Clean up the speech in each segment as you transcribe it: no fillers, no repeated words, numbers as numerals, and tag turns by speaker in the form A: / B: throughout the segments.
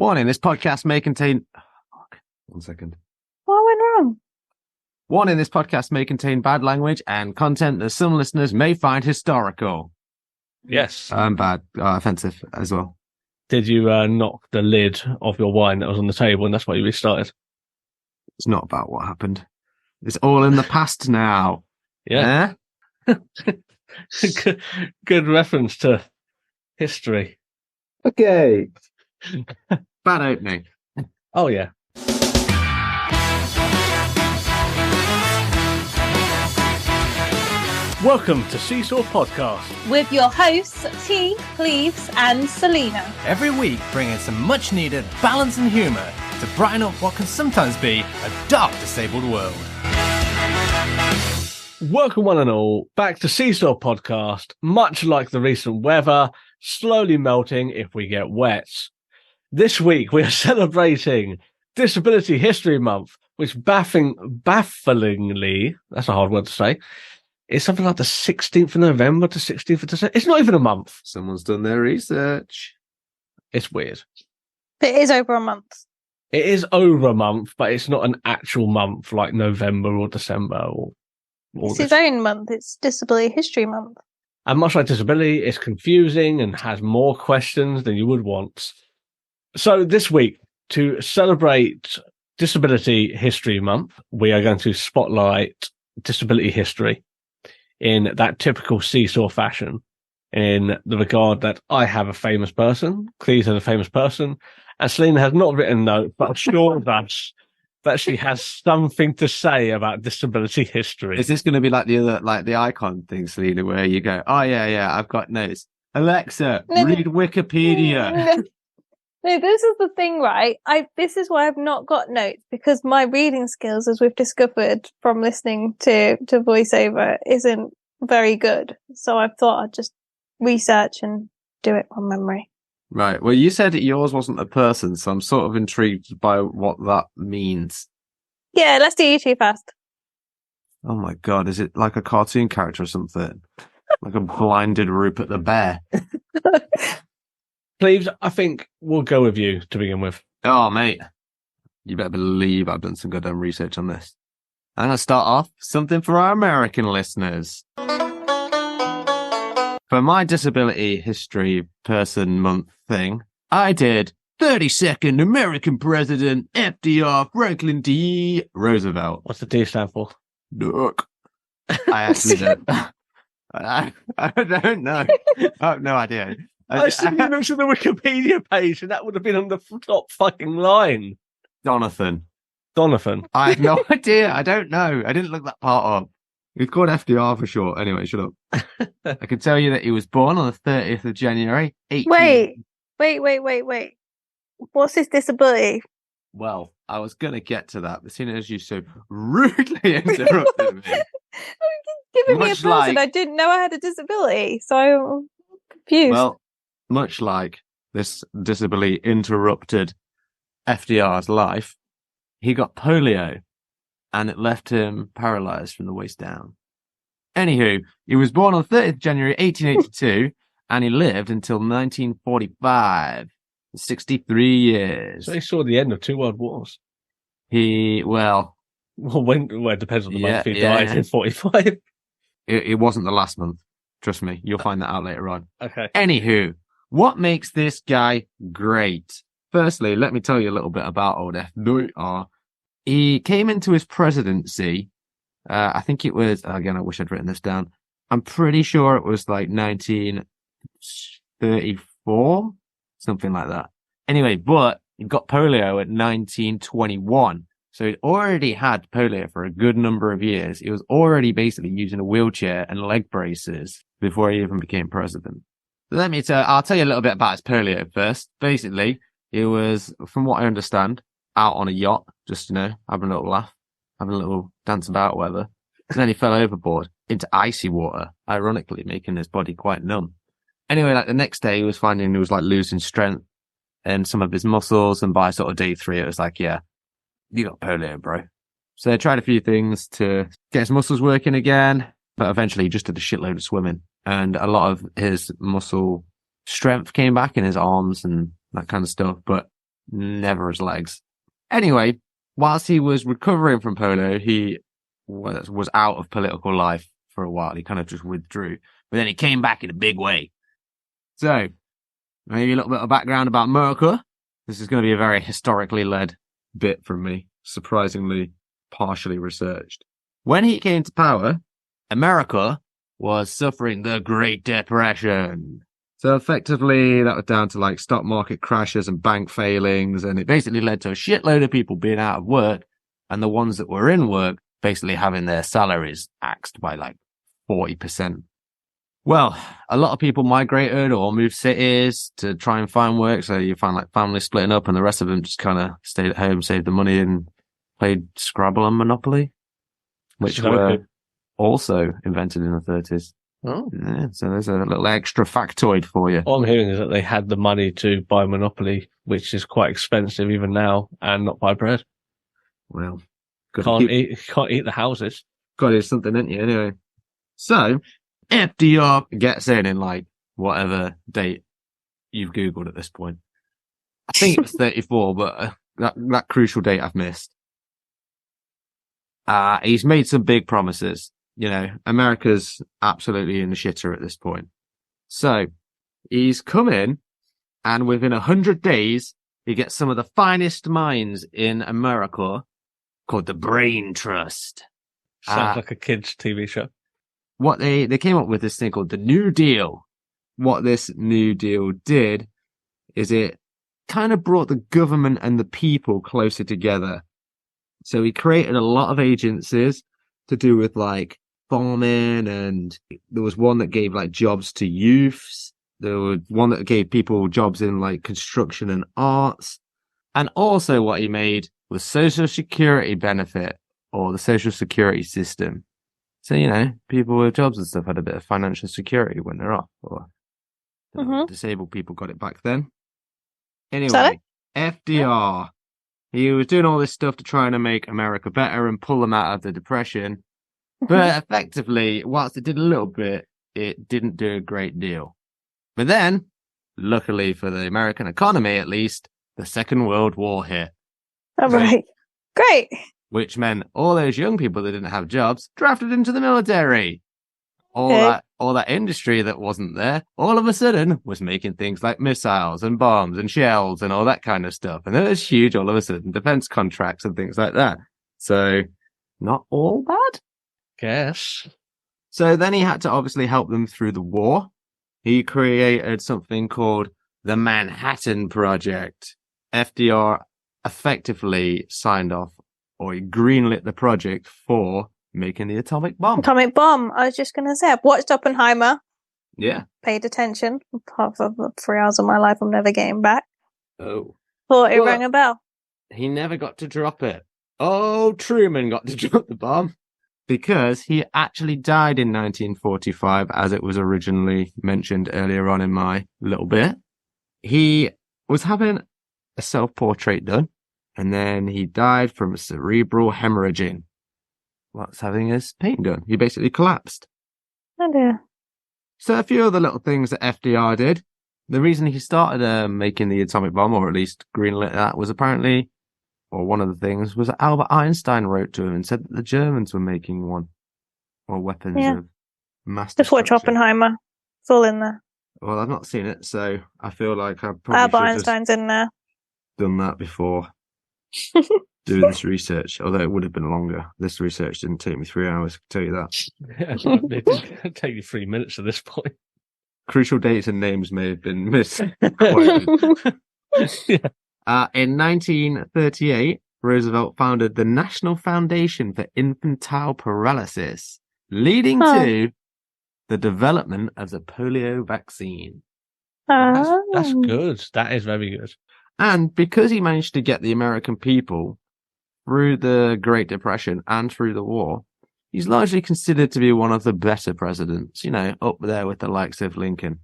A: Warning, this podcast may contain... One second.
B: What went wrong?
A: Warning, this podcast may contain bad language and content that some listeners may find historical.
C: Yes.
A: Bad, offensive as well.
C: Did you knock the lid off your wine that was on the table and that's why you restarted?
A: It's not about what happened. It's all in the past now.
C: Yeah. Good reference to history.
A: Okay. Bad opening.
C: Oh, yeah. Welcome to Seesaw Podcast.
B: With your hosts, T, Cleaves, and Selina.
D: Every week, bringing some much-needed balance and humour to brighten up what can sometimes be a dark, disabled world.
C: Welcome one and all back to Seesaw Podcast. Much like the recent weather, slowly melting if we get wet. This week, we are celebrating Disability History Month, which bafflingly, that's a hard word to say, it's something like the 16th of November to 16th of December. It's not even a month.
A: Someone's done their research.
C: It's weird.
B: It is over a month.
C: It is over a month, but it's not an actual month like November or December or
B: It's its own month. It's Disability History Month.
C: And much like disability, it's confusing and has more questions than you would want. So this week, to celebrate Disability History Month, we are going to spotlight disability history in that typical Seesaw fashion, in the regard that I have a famous person, Cleaves has a famous person, and Selina has not written a note, but assured us that she has something to say about disability history.
A: Is this going to be like the other, like the icon thing, Selina, where you go, oh yeah, I've got notes. Alexa, read Wikipedia.
B: No, this is the thing, right? This is why I've not got notes, because my reading skills, as we've discovered from listening to voiceover, isn't very good. So I thought I'd just research and do it from memory.
A: Right. Well, you said that yours wasn't a person, so I'm sort of intrigued by what that means.
B: Yeah, let's do you two first.
A: Oh my God, is it like a cartoon character or something? Like a blinded Rupert the Bear?
C: Cleaves, I think we'll go with you to begin with.
A: Oh, mate. You better believe I've done some goddamn research on this. I'm going to start off with something for our American listeners. For my Disability History Person Month thing, I did 32nd American President FDR Franklin D. Roosevelt.
C: What's the D stand for?
A: Look. I actually don't. I don't know. I have no idea.
C: I should have looked at the Wikipedia page and that would have been on the top fucking line.
A: Donovan.
C: I
A: have no idea. I don't know. I didn't look that part up. He's called FDR for short. Anyway, shut up. I can tell you that he was born on the 30th of January.
B: Wait. What's his disability?
A: Well, I was going to get to that, but seeing as you so rudely interrupted me.
B: Giving me a person, I didn't know I had a disability, so I'm confused.
A: Well, much like this disability interrupted FDR's life, he got polio and it left him paralyzed from the waist down. Anywho, he was born on 30th January 1882 and he lived until 1945, 63 years.
C: So he saw the end of 2 world wars.
A: Well,
C: it depends on the month he died in 45.
A: It wasn't the last month. Trust me, you'll find that out later on.
C: Okay.
A: Anywho, what makes this guy great? Firstly, let me tell you a little bit about old FDR. He came into his presidency, I think it was, again, I wish I'd written this down. I'm pretty sure it was like 1934, something like that. Anyway, but he got polio at 1921. So he'd already had polio for a good number of years. He was already basically using a wheelchair and leg braces before he even became president. I'll tell you a little bit about his polio first. Basically, he was, from what I understand, out on a yacht, just, having a little laugh, having a little dance about, whatever. And then he fell overboard into icy water, ironically making his body quite numb. Anyway, like the next day, he was finding he was like losing strength in some of his muscles. And by sort of day 3, it was like, yeah, you got polio, bro. So they tried a few things to get his muscles working again, but eventually he just did a shitload of swimming. And a lot of his muscle strength came back in his arms and that kind of stuff. But never his legs. Anyway, whilst he was recovering from polio, he was out of political life for a while. He kind of just withdrew, but then he came back in a big way. So, maybe a little bit of background about America. This is going to be a very historically led bit from me, surprisingly partially researched. When he came to power, America was suffering the Great Depression. So effectively, that was down to like stock market crashes and bank failings, and it basically led to a shitload of people being out of work, and the ones that were in work basically having their salaries axed by like 40%. Well, a lot of people migrated or moved cities to try and find work, so you find like families splitting up, and the rest of them just kind of stayed at home, saved the money, and played Scrabble and Monopoly, which were also invented in the 30s.
C: Oh.
A: Yeah, so there's a little extra factoid for you.
C: All I'm hearing is that they had the money to buy Monopoly, which is quite expensive even now, and not buy bread.
A: Well,
C: Can't eat the houses.
A: Got to do something, ain't you? Anyway, so FDR gets in like whatever date you've Googled at this point. I think it was 34, but that crucial date I've missed. He's made some big promises. You know, America's absolutely in the shitter at this point. So he's come in, and within 100 days, he gets some of the finest minds in America called the Brain Trust.
C: Sounds like a kid's TV show.
A: What they came up with this thing called the New Deal. What this New Deal did is it kind of brought the government and the people closer together. So he created a lot of agencies to do with like farming, and there was one that gave like jobs to youths. There was one that gave people jobs in like construction and arts. And also what he made was social security benefit, or the social security system. So, you know, people with jobs and stuff had a bit of financial security when they're off, or disabled people got it back then. Anyway, FDR, he was doing all this stuff to try and make America better and pull them out of the Depression. But effectively, whilst it did a little bit, it didn't do a great deal. But then, luckily for the American economy at least, the Second World War hit.
B: All right. Great.
A: Which meant all those young people that didn't have jobs drafted into the military. All that industry that wasn't there, all of a sudden, was making things like missiles and bombs and shells and all that kind of stuff. And it was huge all of a sudden, defense contracts and things like that. So, not all bad.
C: Guess.
A: So then he had to obviously help them through the war. He created something called the Manhattan Project. FDR effectively signed off, or he greenlit the project for making the atomic bomb.
B: Atomic bomb. I was just going to say, I've watched Oppenheimer.
A: Yeah.
B: Paid attention. Apart from the 3 hours of my life I'm never getting back.
A: Oh.
B: Thought it rang a bell.
A: He never got to drop it. Oh, Truman got to drop the bomb. Because he actually died in 1945, as it was originally mentioned earlier on in my little bit. He was having a self-portrait done, and then he died from cerebral hemorrhaging. Whilst having his painting done. He basically collapsed.
B: Oh dear.
A: So a few other little things that FDR did. The reason he started making the atomic bomb, or at least greenlit that, was apparently, or one of the things, was that Albert Einstein wrote to him and said that the Germans were making one. Or weapons of mass
B: Just watch
A: destruction.
B: Oppenheimer. It's all in there.
A: Well, I've not seen it, so I feel like I probably
B: Albert
A: should have
B: Einstein's in there.
A: done that before doing this research, although it would have been longer. This research didn't take me 3 hours, I can tell you that.
C: It did take you 3 minutes at this point.
A: Crucial dates and names may have been missed. In 1938, Roosevelt founded the National Foundation for Infantile Paralysis, leading to the development of the polio vaccine.
C: That's good. That is very good.
A: And because he managed to get the American people through the Great Depression and through the war, he's largely considered to be one of the better presidents, you know, up there with the likes of Lincoln.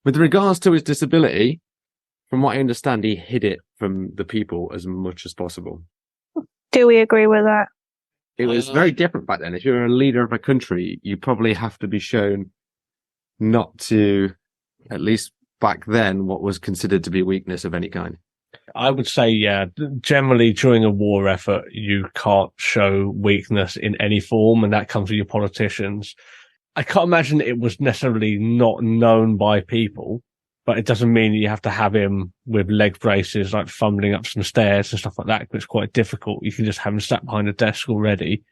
A: With regards to his disability, from what I understand, he hid it from the people as much as possible.
B: Do we agree with that?
A: It was very different back then. If you're a leader of a country, you probably have to be shown not to, at least back then, what was considered to be weakness of any kind.
C: I would say, yeah, generally during a war effort, you can't show weakness in any form, and that comes with your politicians. I can't imagine it was necessarily not known by people, but it doesn't mean you have to have him with leg braces, like fumbling up some stairs and stuff like that, because it's quite difficult. You can just have him sat behind a desk already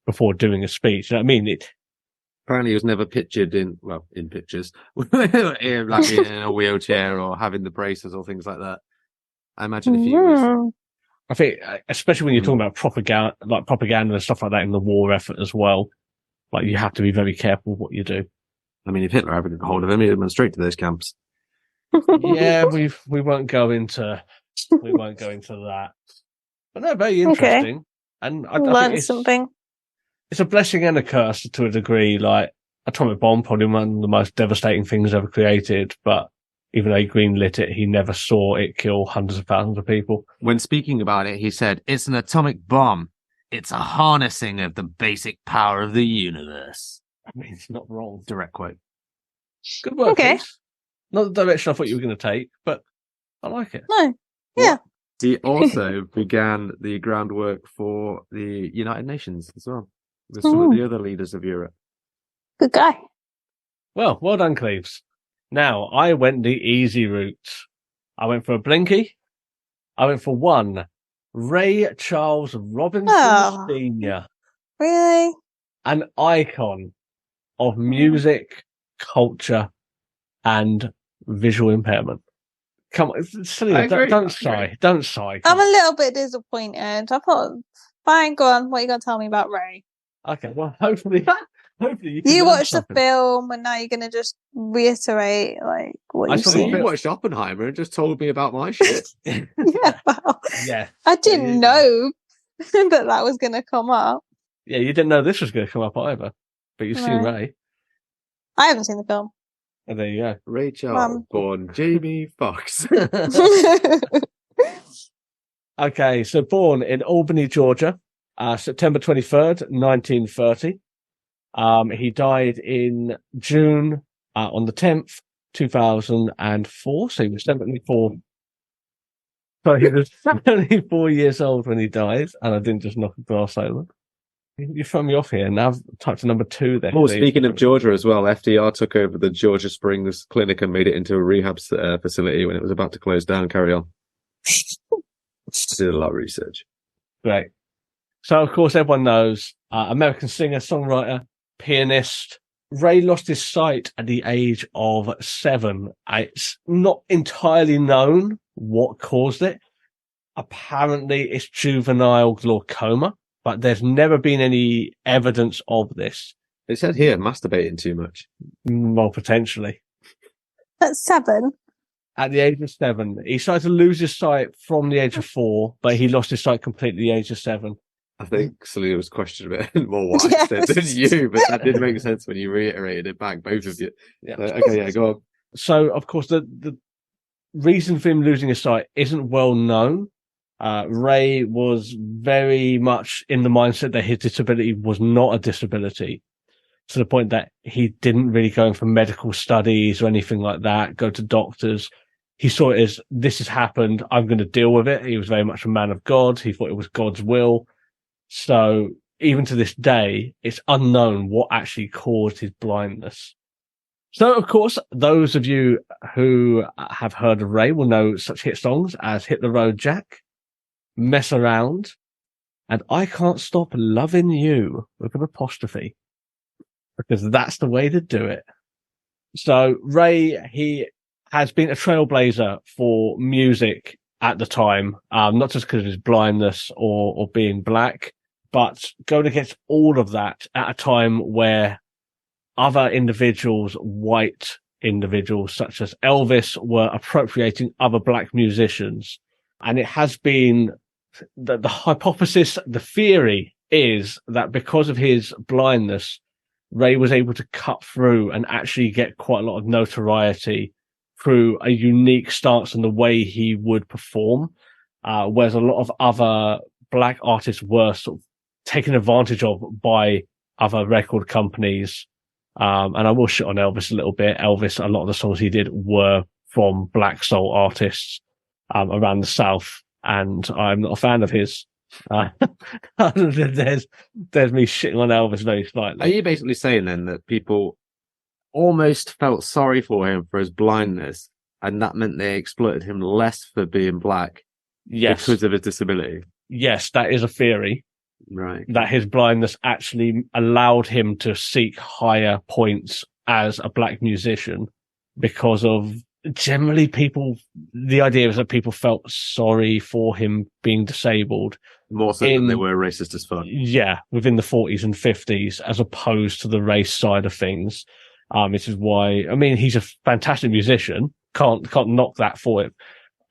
C: before doing a speech. You know what I mean?
A: Apparently, he was never pictured in pictures, like in a wheelchair or having the braces or things like that. I imagine if he was.
C: I think, especially when you're talking about propaganda and stuff like that in the war effort as well, like you have to be very careful what you do.
A: I mean, if Hitler had a hold of him, he'd have been straight to those camps.
C: Yeah, we won't go into that. But no, very interesting.
B: Okay.
C: And I
B: Learned
C: think
B: something.
C: it's a blessing and a curse to a degree. Like, atomic bomb, probably one of the most devastating things ever created, but even though he greenlit it, he never saw it kill hundreds of thousands of people.
A: When speaking about it, he said, "It's an atomic bomb. It's a harnessing of the basic power of the universe."
C: I mean, it's not wrong.
A: Direct quote.
C: Good work,
B: Okay.
C: Chris. Not the direction I thought you were going to take, but I like it.
B: No. Yeah.
A: He also began the groundwork for the United Nations as well, with some of the other leaders of Europe.
B: Good guy.
C: Well done, Cleaves. Now, I went the easy route. I went for a blinky. I went for one. Ray Charles Robinson Sr.
B: Really?
C: An icon of music, culture, and visual impairment. Come on, Selina, don't sigh. Don't sigh.
B: I'm a little bit disappointed. I thought, fine, go on. What are you going to tell me about Ray?
C: Okay, well, hopefully
B: you watched the film and now you're going to just reiterate like what you've seen.
A: You watched Oppenheimer and just told me about my shit.
B: Yeah, well,
C: yeah.
B: I didn't know that was going to come up.
C: Yeah, you didn't know this was going to come up either, but you've seen Ray.
B: I haven't seen the film.
C: And there you go.
A: Ray Charles, born Jamie Foxx.
C: Okay, so born in Albany, Georgia, September 23rd, 1930. He died in June on the 10th, 2004. So he was 74. So he was 74 years old when he died, and I didn't just knock a glass over. You throw me off here. Now I've typed to number 2 there.
A: Oh, speaking of Georgia as well, FDR took over the Georgia Springs Clinic and made it into a rehab facility when it was about to close down. Carry on. I did a lot of research.
C: Great. So, of course, everyone knows American singer, songwriter, pianist. Ray lost his sight at the age of 7. It's not entirely known what caused it. Apparently, it's juvenile glaucoma, but there's never been any evidence of this.
A: It said here, masturbating too much.
C: Well, potentially.
B: At 7?
C: At the age of 7. He started to lose his sight from the age of 4, but he lost his sight completely at the age of 7.
A: I think Selina was questioning a bit more what I said than you, but that did make sense when you reiterated it back, both of you.
C: Yeah.
A: Okay, yeah, go on.
C: So, of course, the reason for him losing his sight isn't well known. Ray was very much in the mindset that his disability was not a disability, to the point that he didn't really go in for medical studies or anything like that, go to doctors. He saw it as, this has happened, I'm going to deal with it. He was very much a man of God. He thought it was God's will. So even to this day, it's unknown what actually caused his blindness. So, of course, those of you who have heard of Ray will know such hit songs as Hit the Road Jack, Mess Around, and I Can't Stop Loving You with an apostrophe, because that's the way to do it. So Ray, he has been a trailblazer for music at the time, not just because of his blindness or being black, but going against all of that at a time where other individuals, white individuals such as Elvis, were appropriating other black musicians. And it has been the hypothesis, the theory is that because of his blindness, Ray was able to cut through and actually get quite a lot of notoriety through a unique stance in the way he would perform, whereas a lot of other black artists were sort of taken advantage of by other record companies. And I will shit on Elvis a little bit. Elvis, a lot of the songs he did were from black soul artists. around the South, and I'm not a fan of his. Other than there's me shitting on Elvis very slightly.
A: Are you basically saying then that people almost felt sorry for him for his blindness, and that meant they exploited him less for being black because of his disability?
C: Yes, that is a theory.
A: Right.
C: That his blindness actually allowed him to seek higher points as a black musician because of generally the idea is that people felt sorry for him being disabled.
A: More so than they were racist as fuck.
C: Yeah, within the 40s and 50s, as opposed to the race side of things. This is why, I mean, he's a fantastic musician. Can't knock that for it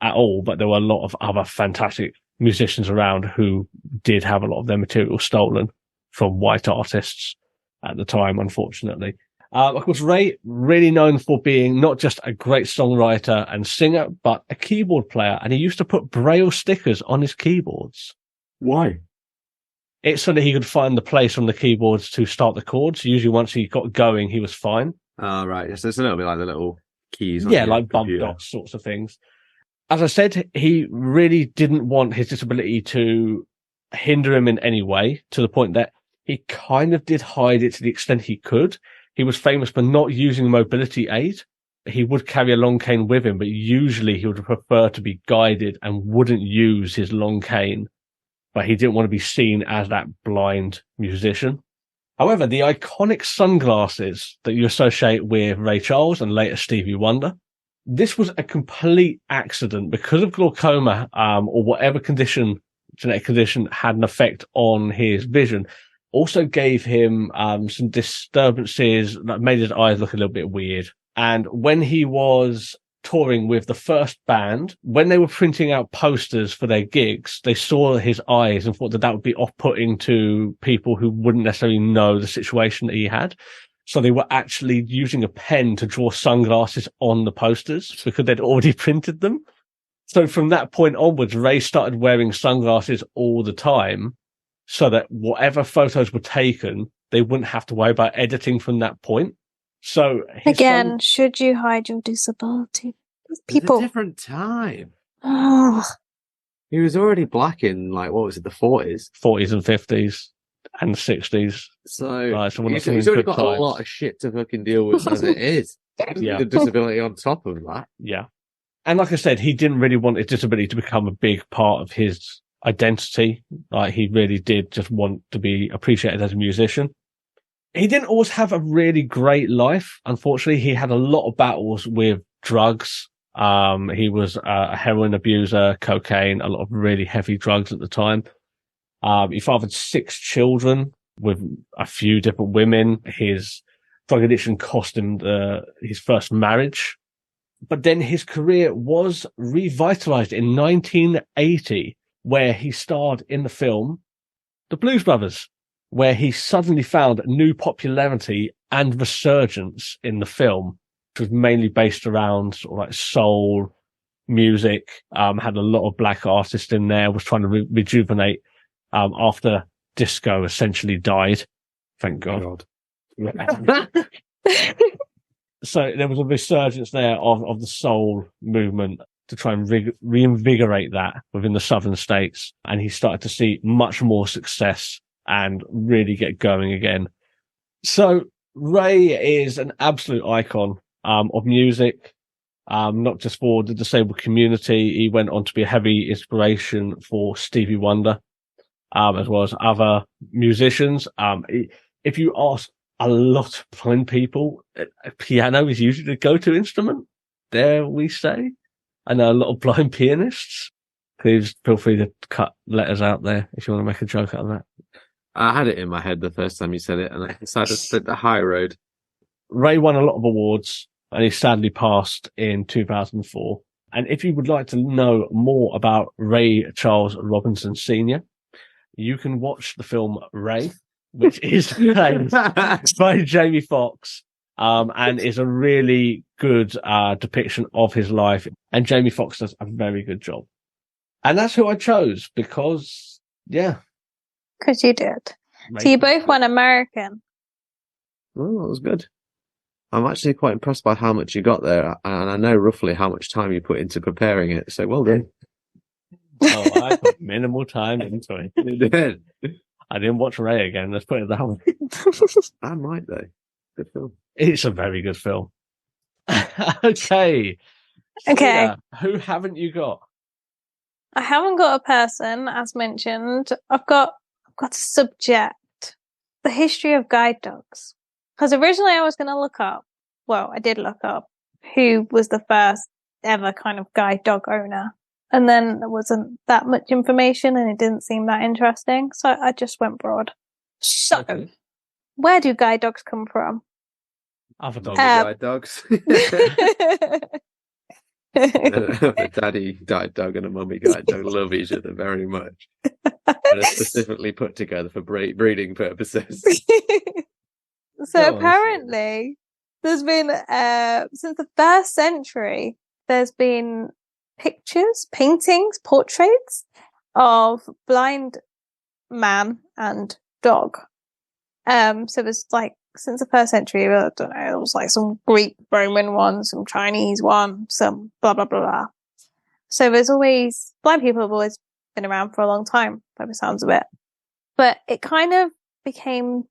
C: at all, but there were a lot of other fantastic musicians around who did have a lot of their material stolen from white artists at the time, unfortunately. Of course, Ray, really known for being not just a great songwriter and singer, but a keyboard player. And he used to put Braille stickers on his keyboards.
A: Why?
C: It's so that he could find the place on the keyboards to start the chords. Usually once he got going, he was fine.
A: Oh, right. So it's a little bit like the little keys.
C: Yeah, like bump dots sorts of things. As I said, he really didn't want his disability to hinder him in any way, to the point that he kind of did hide it to the extent he could. He was famous for not using a mobility aid. He would carry a long cane with him, but usually he would prefer to be guided and wouldn't use his long cane. But he didn't want to be seen as that blind musician. However, the iconic sunglasses that you associate with Ray Charles and later Stevie Wonder, this was a complete accident because of glaucoma, or whatever genetic condition had an effect on his vision. Also gave him some disturbances that made his eyes look a little bit weird. And when he was touring with the first band, when they were printing out posters for their gigs, they saw his eyes and thought that would be off-putting to people who wouldn't necessarily know the situation that he had. So they were actually using a pen to draw sunglasses on the posters because they'd already printed them. So from that point onwards, Ray started wearing sunglasses all the time so that whatever photos were taken, they wouldn't have to worry about editing from that point. So
B: again, should you hide your disability? People.
A: It's a different time.
B: Oh.
A: He was already black in, like, what was it, the 40s?
C: 40s and 50s and 60s.
A: So
C: he's
A: already got a lot of shit to fucking deal with as it is.
C: Yeah.
A: The disability on top of that.
C: Yeah. And like I said, he didn't really want his disability to become a big part of his identity. Like, he really did just want to be appreciated as a musician. He didn't always have a really great life. Unfortunately, he had a lot of battles with drugs. He was a heroin abuser, cocaine, a lot of really heavy drugs at the time. He fathered 6 children with a few different women. His drug addiction cost him his first marriage. But then his career was revitalized in 1980, where he starred in the film The Blues Brothers, where he suddenly found new popularity and resurgence in the film, which was mainly based around sort of like soul music, had a lot of black artists in there, was trying to rejuvenate after disco essentially died. Thank God. So there was a resurgence there of the soul movement to try and reinvigorate that within the southern states. And he started to see much more success and really get going again. So Ray is an absolute icon of music, not just for the disabled community. He went on to be a heavy inspiration for Stevie Wonder, as well as other musicians. If you ask a lot of blind people, piano is usually the go-to instrument, dare we say. I know a lot of blind pianists. Please feel free to cut letters out there if you want to make a joke out of that.
A: I had it in my head the first time you said it, and I decided to take the high road.
C: Ray won a lot of awards, and he sadly passed in 2004. And if you would like to know more about Ray Charles Robinson Sr., you can watch the film Ray, which is played by Jamie Foxx, and is a really good depiction of his life. And Jamie Foxx does a very good job. And that's who I chose because, yeah.
B: Because you did. So you both won American.
A: Oh, that was good. I'm actually quite impressed by how much you got there, and I know roughly how much time you put into preparing it. So well done.
C: Oh, I put minimal time into it.
A: You did.
C: I didn't watch Ray again. Let's put it that way.
A: I might though. Good film.
C: It's a very good film. Okay.
B: Okay.
C: Selina, who haven't you got?
B: I haven't got a person, as mentioned. I've got a subject, the history of guide dogs. Because originally I was going to look up, well, I did look up who was the first ever kind of guide dog owner. And then there wasn't that much information and it didn't seem that interesting. So I just went broad. So,
C: Okay.
B: where do guide dogs come from?
C: Other dogs.
A: Guide dogs. A daddy guide dog and a mummy guide dog love each other very much. And are specifically put together for breeding purposes.
B: So apparently, there's been, since the 1st century, there's been pictures, paintings, portraits of blind man and dog. So there's like, since the 1st century, I don't know, it was like some Greek, Roman one, some Chinese one, some blah, blah, blah, blah. So blind people have always been around for a long time, by the sounds of it. But it kind of became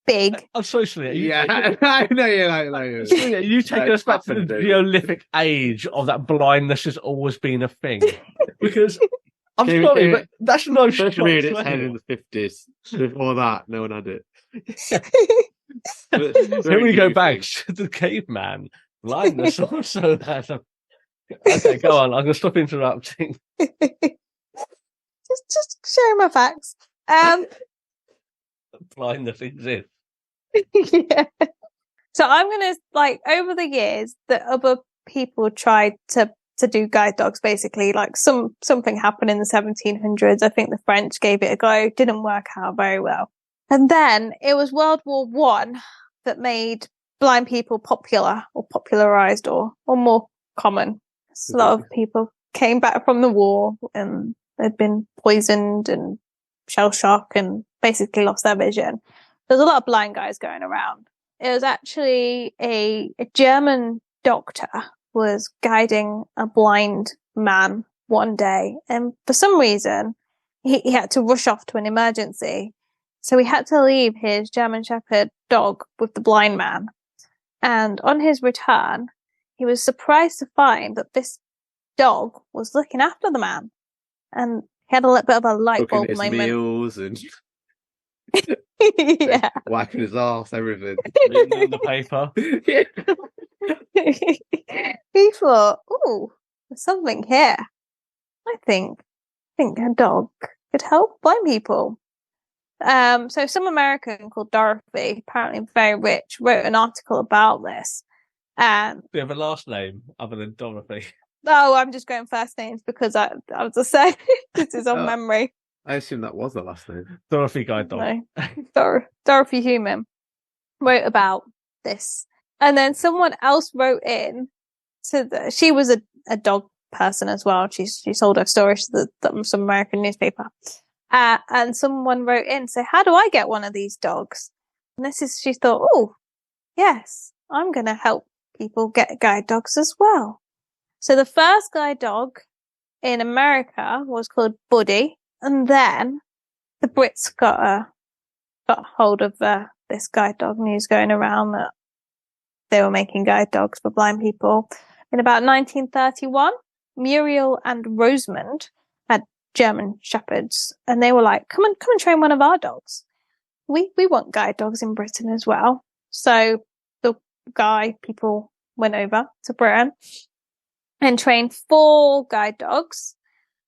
B: big.
C: I'm sorry, Selina.
A: Yeah, I know you're like
C: Selina, you take us back to the Neolithic age of that blindness has always been a thing. Because, I'm sorry, but that's no
A: First
C: shot
A: reared
C: to
A: its head
C: anyone.
A: in the 50s. Before that, no one had it.
C: Here we go back to the caveman. Blindness also has a... Okay, go on. I'm going to stop interrupting.
B: just sharing my facts.
C: Blindness exists.
B: Yeah. So I'm gonna, like, over the years that other people tried to do guide dogs, basically, like something happened in the 1700s. I think the French gave it a go, didn't work out very well. And then it was World War One that made blind people popular, or popularized, or more common. A lot of people came back from the war and they'd been poisoned and shell shock and basically lost their vision. There's a lot of blind guys going around. It was actually a German doctor was guiding a blind man one day, and for some reason he had to rush off to an emergency. So he had to leave his German Shepherd dog with the blind man. And on his return, he was surprised to find that this dog was looking after the man. And he had a little bit of a light bulb
A: his
B: moment.
A: meals and
B: Yeah.
A: whacking his arse, everything.
C: Reading the paper.
B: He thought, "Ooh, there's something here. I think a dog could help blind people." So some American called Dorothy, apparently very rich, wrote an article about this.
C: Do you have a last name other than Dorothy?
B: Oh, I'm just going first names because I was just saying this is on memory.
A: I assume that was the last name.
C: Dorothy Guide Dog.
B: No. Dorothy Human wrote about this. And then someone else wrote in she was a dog person as well. She sold her story to some American newspaper. And someone wrote in, say, "How do I get one of these dogs?" And she thought, "Oh, yes, I'm going to help people get guide dogs as well." So the first guide dog in America was called Buddy. And then the Brits got hold of this guide dog news going around that they were making guide dogs for blind people. In about 1931, Muriel and Rosamond had German Shepherds, and they were like, come and train one of our dogs. We want guide dogs in Britain as well. So the people went over to Britain and trained 4 guide dogs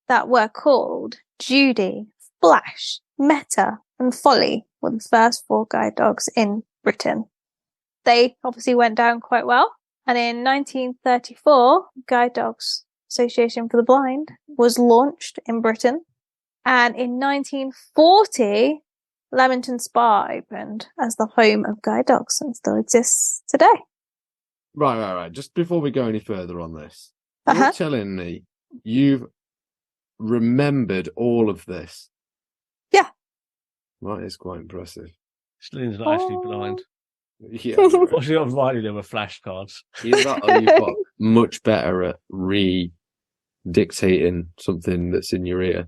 B: that were called Judy, Flash, Meta, and Folly, were the first 4 guide dogs in Britain. They obviously went down quite well. And in 1934, Guide Dogs Association for the Blind was launched in Britain. And in 1940, Leamington Spa opened as the home of guide dogs and still exists today.
A: Right. Just before we go any further on this, you're telling me you've remembered all of this?
B: Yeah.
A: That is quite impressive.
C: Selina's not actually blind.
A: Yeah. Right.
C: What's you got providing them with flashcards?
A: Either that or you've got much better at dictating something that's in your ear.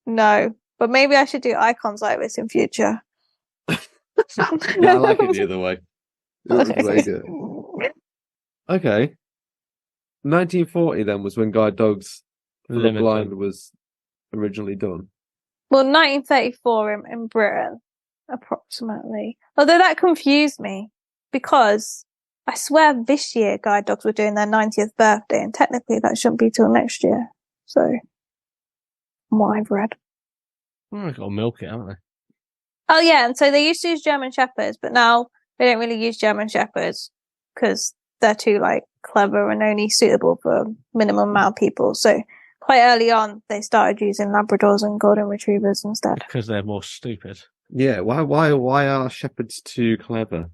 B: No, but maybe I should do icons like this in future.
A: Yeah, I like it the other way. That was way good. Okay. 1940 then was when Guide Dogs for the
C: Limited.
A: Blind was originally done.
B: Well, 1934 in Britain, approximately. Although that confused me because I swear this year Guide Dogs were doing their 90th birthday, and technically that shouldn't be till next year. So, from what I've read.
C: Oh, they've got to milk it, haven't they?
B: Oh yeah, and so they used to use German Shepherds, but now they don't really use German Shepherds because they're too clever and only suitable for a minimum amount of people. So quite early on, they started using Labradors and Golden Retrievers instead.
C: Because they're more stupid.
A: Yeah, why are shepherds too clever?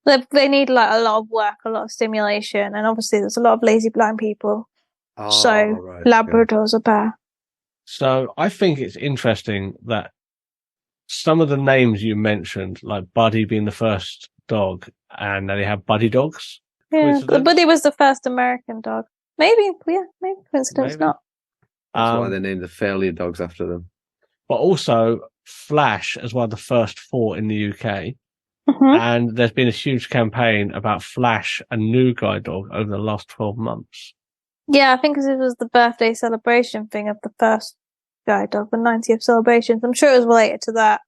B: They need a lot of work, a lot of stimulation, and obviously there's a lot of lazy blind people.
A: Oh,
B: So
A: right,
B: Labradors are better.
C: So I think it's interesting that some of the names you mentioned, like Buddy being the first dog, and they have Buddy dogs.
B: Yeah, Buddy was the first American dog. Maybe coincidence
C: Maybe.
B: not.
A: That's why they named the failure dogs after them.
C: But also Flash as one of the first 4 in the UK.
B: Mm-hmm.
C: And there's been a huge campaign about Flash, a new guide dog, over the last 12 months.
B: Yeah, I think because it was the birthday celebration thing of the first guide dog, the 90th celebrations. I'm sure it was related to that.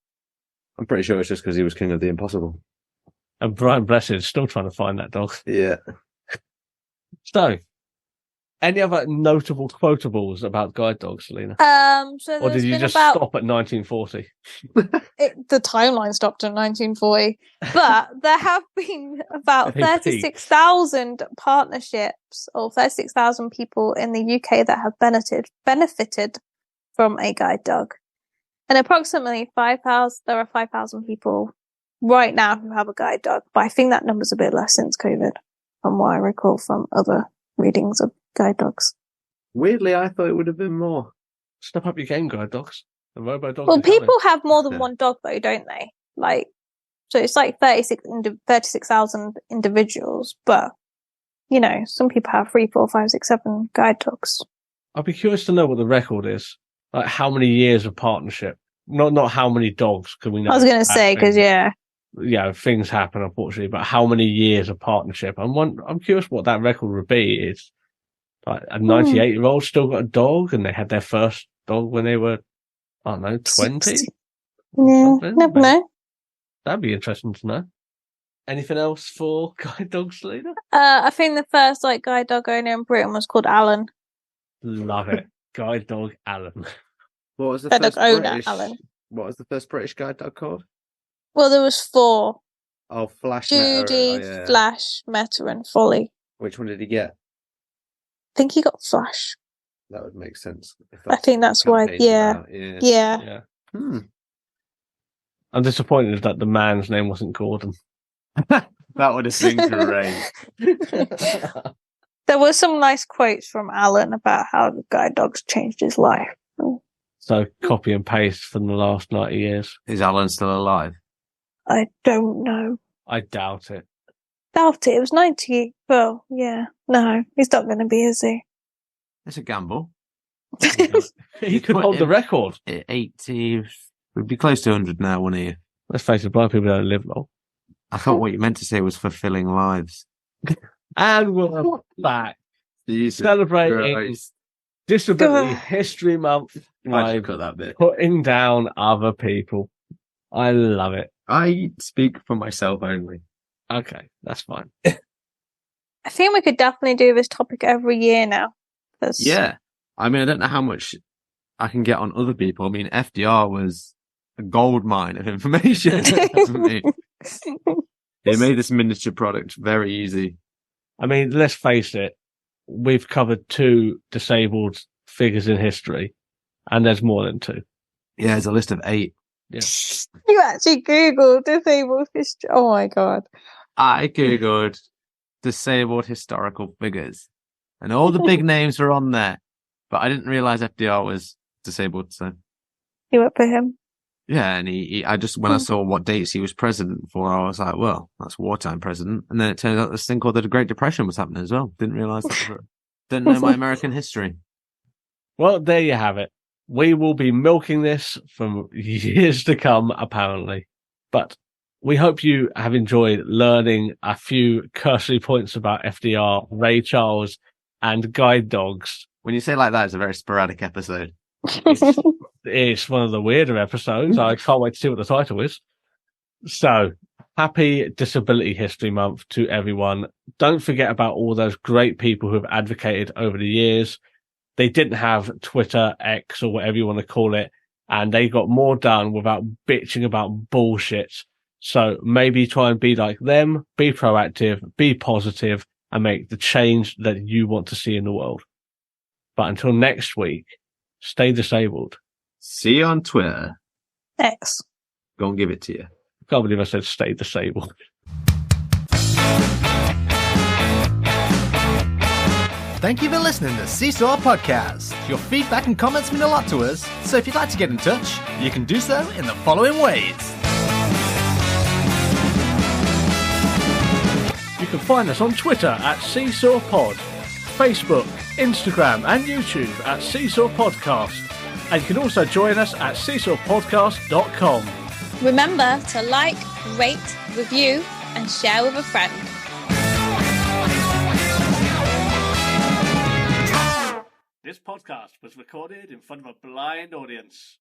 A: I'm pretty sure it's just because he was king of the impossible.
C: And Brian Blessed is still trying to find that dog.
A: Yeah.
C: So, any other notable quotables about guide dogs, Selina?
B: So
C: Or did you just stop at 1940?
B: The timeline stopped in 1940, but there have been about
C: They peaked.
B: 36,000 partnerships or 36,000 people in the UK that have benefited from a guide dog, and approximately 5,000. There are 5,000 people right now who have a guide dog, but I think that number's a bit less since COVID, from what I recall from other readings of guide dogs.
A: Weirdly, I thought it would have been more.
C: Step up your game, guide dogs. The robo dogs.
B: Well,
C: are coming.
B: people have more than one dog though, don't they? So it's 36,000 individuals, but some people have 3, 4, 5, 6, 7 guide dogs.
C: I'd be curious to know what the record is. Like how many years of partnership? Not how many dogs can we know?
B: I was going to say because
C: things happen unfortunately, but how many years of partnership? I'm curious what that record would be. Is like a 98-year-old still got a dog, and they had their first dog when they were, I don't know, 20.
B: Yeah, never know.
C: That'd be interesting to know. Anything else for guide dogs, Selina?
B: I think the first guide dog owner in Britain was called Alan.
C: Love it, guide dog Alan.
A: What was the
B: Guide
A: first
B: dog owner
A: British?
B: Alan.
A: What was the first British guide dog called?
B: Well, there was 4:
A: Oh, Flash.
B: Judy,
A: Meta,
B: Flash, Meta, and Folly.
A: Which one did he get?
B: I think he got Flash.
A: That would make sense.
B: I think that's why. Yeah.
C: Yeah. I'm disappointed that the man's name wasn't Gordon.
A: That would have been great.
B: There were some nice quotes from Alan about how the guide dogs changed his life.
C: So copy and paste from the last 90 years.
A: Is Alan still alive?
B: I don't know.
C: I doubt it.
B: Doubt it. It was 90. Well, yeah. No, he's not going to be, is he?
A: It's a gamble.
C: He could hold the record.
A: 80, would be close to 100 now, wouldn't he?
C: Let's face it, blind people don't live long.
A: I thought what you meant to say was fulfilling lives.
C: And we're back. Celebrating
A: Christ.
C: Disability History Month by
A: cut that bit.
C: putting down other people. I love it.
A: I speak for myself only.
C: Okay, that's fine.
B: I think we could definitely do this topic every year now.
A: Yeah. I mean, I don't know how much I can get on other people. I mean, FDR was a gold mine of information. They made this miniature product very easy.
C: I mean, let's face it. We've covered 2 disabled figures in history, and there's more than 2.
A: Yeah, there's a list of 8.
C: Yeah.
B: You actually Googled disabled history. Oh my God.
A: I Googled disabled historical figures, and all the big names were on there, but I didn't realize FDR was disabled, so.
B: You went for him?
A: Yeah, and when I saw what dates he was president for, I was like, well, that's wartime president. And then it turns out this thing called the Great Depression was happening as well. Didn't realize that. Didn't know my American history.
C: Well, there you have it. We will be milking this for years to come, apparently. But we hope you have enjoyed learning a few cursory points about FDR, Ray Charles, and guide dogs.
A: When you say like that, it's a very sporadic episode.
C: It's one of the weirder episodes. I can't wait to see what the title is. So, happy Disability History Month to everyone. Don't forget about all those great people who have advocated over the years. They didn't have Twitter, X, or whatever you want to call it, and they got more done without bitching about bullshit. So maybe try and be like them, be proactive, be positive, and make the change that you want to see in the world. But until next week, stay disabled.
A: See you on Twitter.
B: X.
A: Go and give it to you.
C: I can't believe I said stay disabled.
D: Thank you for listening to Seesaw Podcast. Your feedback and comments mean a lot to us, so if you'd like to get in touch, you can do so in the following ways.
C: You can find us on Twitter at Seesaw Pod, Facebook, Instagram, and YouTube at Seesaw Podcast. And you can also join us at seesawpodcast.com.
B: Remember to like, rate, review, and share with a friend.
C: This podcast was recorded in front of a blind audience.